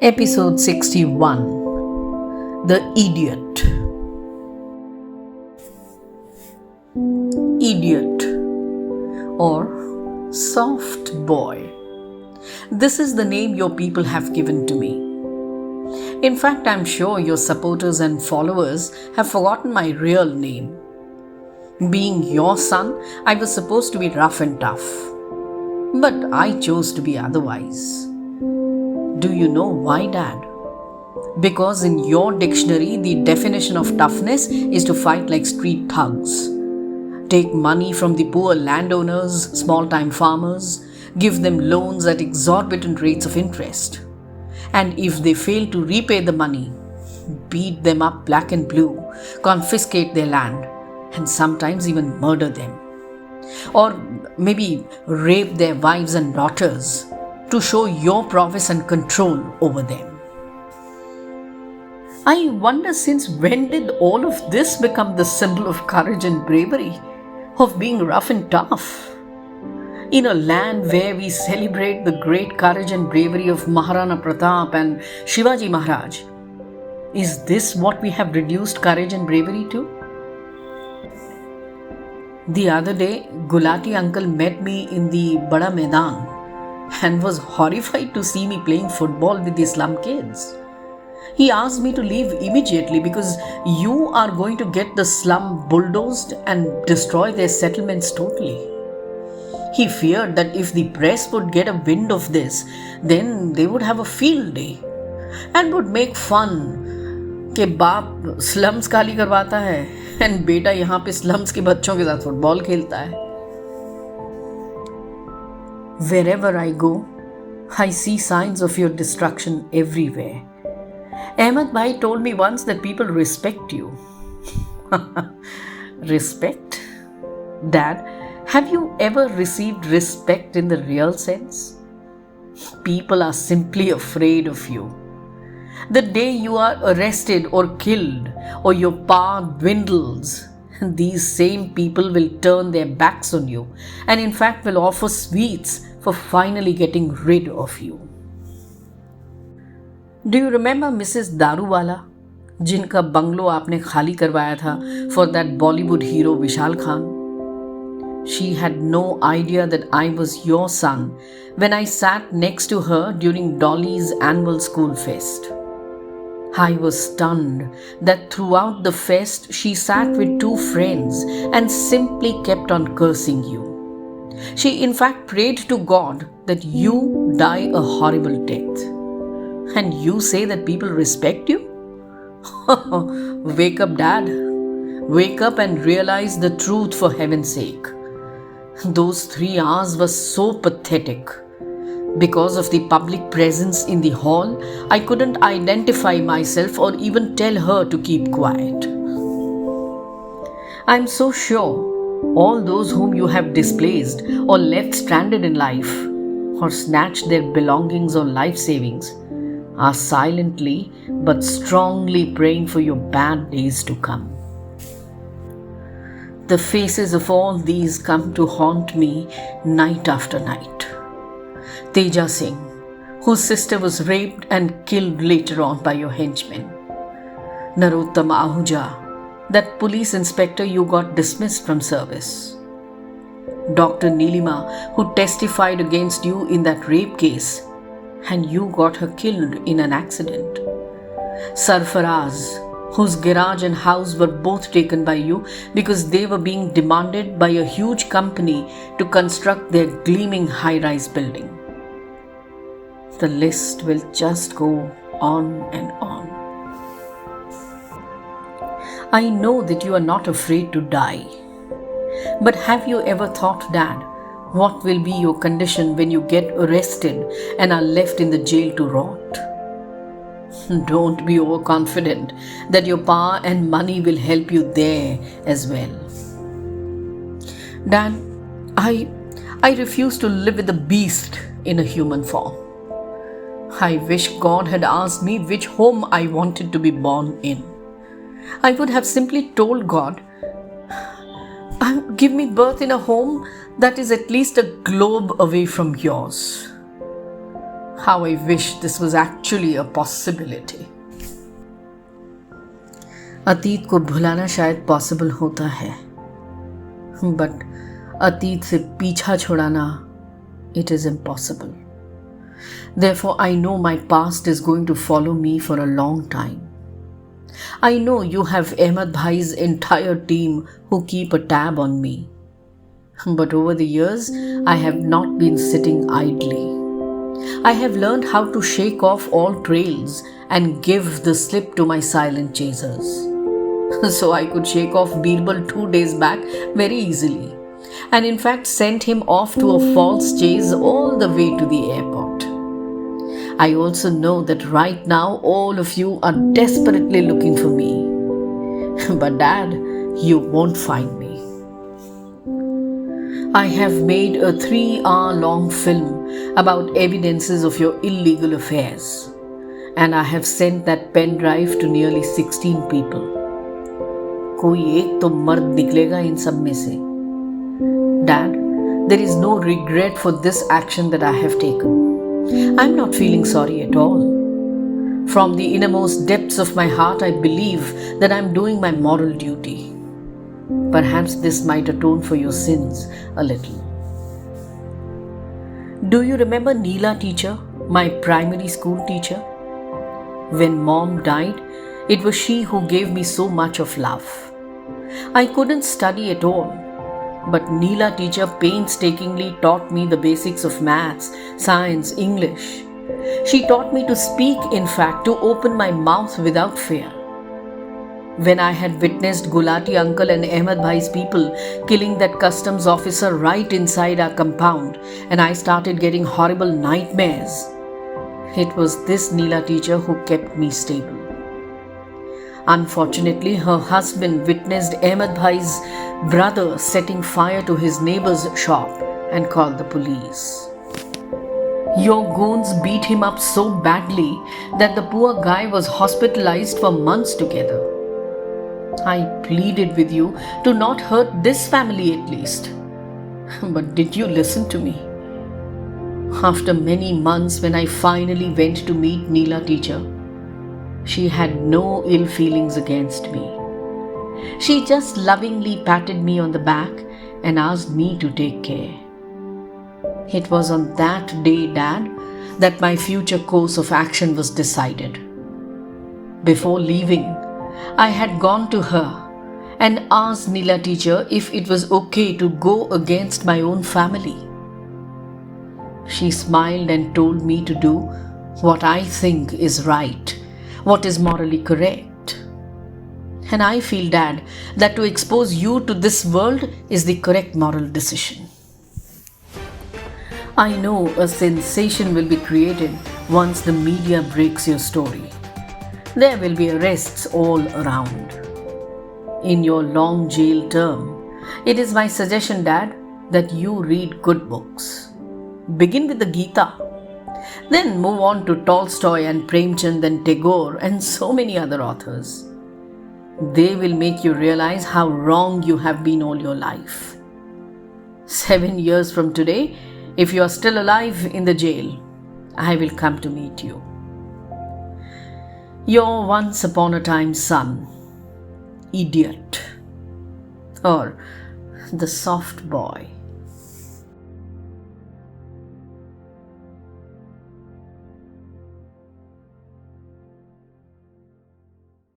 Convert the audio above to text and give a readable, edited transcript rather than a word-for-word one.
Episode 61. The Idiot. Idiot or soft boy. This is the name your people have given to me. In fact, I'm sure your supporters and followers have forgotten my real name. Being your son, I was supposed to be rough and tough. But I chose to be otherwise. Do you know why, Dad? Because in your dictionary, the definition of toughness is to fight like street thugs. Take money from the poor landowners, small-time farmers, give them loans at exorbitant rates of interest. And if they fail to repay the money, beat them up black and blue, confiscate their land, and sometimes even murder them. Or maybe rape their wives and daughters to show your prowess and control over them. I wonder, since when did all of this become the symbol of courage and bravery, of being rough and tough? In a land where we celebrate the great courage and bravery of Maharana Pratap and Shivaji Maharaj, is this what we have reduced courage and bravery to? The other day, Gulati uncle met me in the Bada Maidan and was horrified to see me playing football with the slum kids. He asked me to leave immediately because you are going to get the slum bulldozed and destroy their settlements totally. He feared that if the press would get a wind of this, then they would have a field day and would make fun कि बाप slums खाली करवाता है and बेटा यहाँ पे slums के बच्चों के साथ फुटबॉल खेलता है. Wherever I go, I see signs of your destruction everywhere. Ahmed Bhai told me once that people respect you. Respect? Dad, have you ever received respect in the real sense? People are simply afraid of you. The day you are arrested or killed or your power dwindles, these same people will turn their backs on you and in fact will offer sweets for finally getting rid of you. Do you remember Mrs. Daruwala, जिनका bungalow आपने खाली करवाया था for that Bollywood hero Vishal Khan? She had no idea that I was your son when I sat next to her during Dolly's annual school fest. I was stunned that throughout the fest she sat with two friends and simply kept on cursing you. She in fact prayed to God that you die a horrible death. And you say that people respect you? Wake up, Dad. Wake up and realize the truth, for heaven's sake. Those 3 hours were so pathetic. Because of the public presence in the hall, I couldn't identify myself or even tell her to keep quiet. I'm so sure all those whom you have displaced or left stranded in life or snatched their belongings or life savings are silently but strongly praying for your bad days to come. The faces of all these come to haunt me night after night. Teja Singh, whose sister was raped and killed later on by your henchmen. Narottam Ahuja, that police inspector you got dismissed from service. Dr. Neelima, who testified against you in that rape case and you got her killed in an accident. Sarfaraz, whose garage and house were both taken by you because they were being demanded by a huge company to construct their gleaming high-rise building. The list will just go on and on. I know that you are not afraid to die. But have you ever thought, Dad, what will be your condition when you get arrested and are left in the jail to rot? Don't be overconfident that your power and money will help you there as well. Dad, I refuse to live with a beast in a human form. I wish God had asked me which home I wanted to be born in. I would have simply told God, give me birth in a home that is at least a globe away from yours. How I wish this was actually a possibility. अतीत को भुलाना शायद possible होता है, but अतीत से पीछा छुड़ाना, it is impossible. Therefore, I know my past is going to follow me for a long time. I know you have Ahmed Bhai's entire team who keep a tab on me. But over the years, I have not been sitting idly. I have learned how to shake off all trails and give the slip to my silent chasers. So I could shake off Birbal 2 days back very easily, and in fact sent him off to a false chase all the way to the airport. I also know that right now all of you are desperately looking for me. But Dad, you won't find me. I have made a 3-hour-long film about evidences of your illegal affairs, and I have sent that pen drive to nearly 16 people. कोई एक तो मर्द निकलेगा इन सब में से. Dad, there is no regret for this action that I have taken. I'm not feeling sorry at all. From the innermost depths of my heart, I believe that I'm doing my moral duty. Perhaps this might atone for your sins a little. Do you remember Neela teacher, my primary school teacher? When Mom died, it was she who gave me so much of love. I couldn't study at all, but Neela teacher painstakingly taught me the basics of maths, science, English. She taught me to speak, in fact, to open my mouth without fear. When I had witnessed Gulati uncle and Ahmed Bhai's people killing that customs officer right inside our compound, and I started getting horrible nightmares, it was this Neela teacher who kept me stable. Unfortunately, her husband witnessed Ahmed Bhai's brother setting fire to his neighbor's shop and called the police. Your goons beat him up so badly that the poor guy was hospitalized for months together. I pleaded with you to not hurt this family at least. But did you listen to me? After many months, when I finally went to meet Neela teacher, she had no ill feelings against me. She just lovingly patted me on the back and asked me to take care. It was on that day, Dad, that my future course of action was decided. Before leaving, I had gone to her and asked Neela teacher if it was okay to go against my own family. She smiled and told me to do what I think is right, what is morally correct. And I feel, Dad, that to expose you to this world is the correct moral decision. I know a sensation will be created once the media breaks your story. There will be arrests all around. In your long jail term, it is my suggestion, Dad, that you read good books. Begin with the Gita. Then move on to Tolstoy and Premchand and Tagore and so many other authors. They will make you realize how wrong you have been all your life. 7 years from today, if you are still alive in the jail, I will come to meet you. Your once upon a time son, idiot, or the soft boy.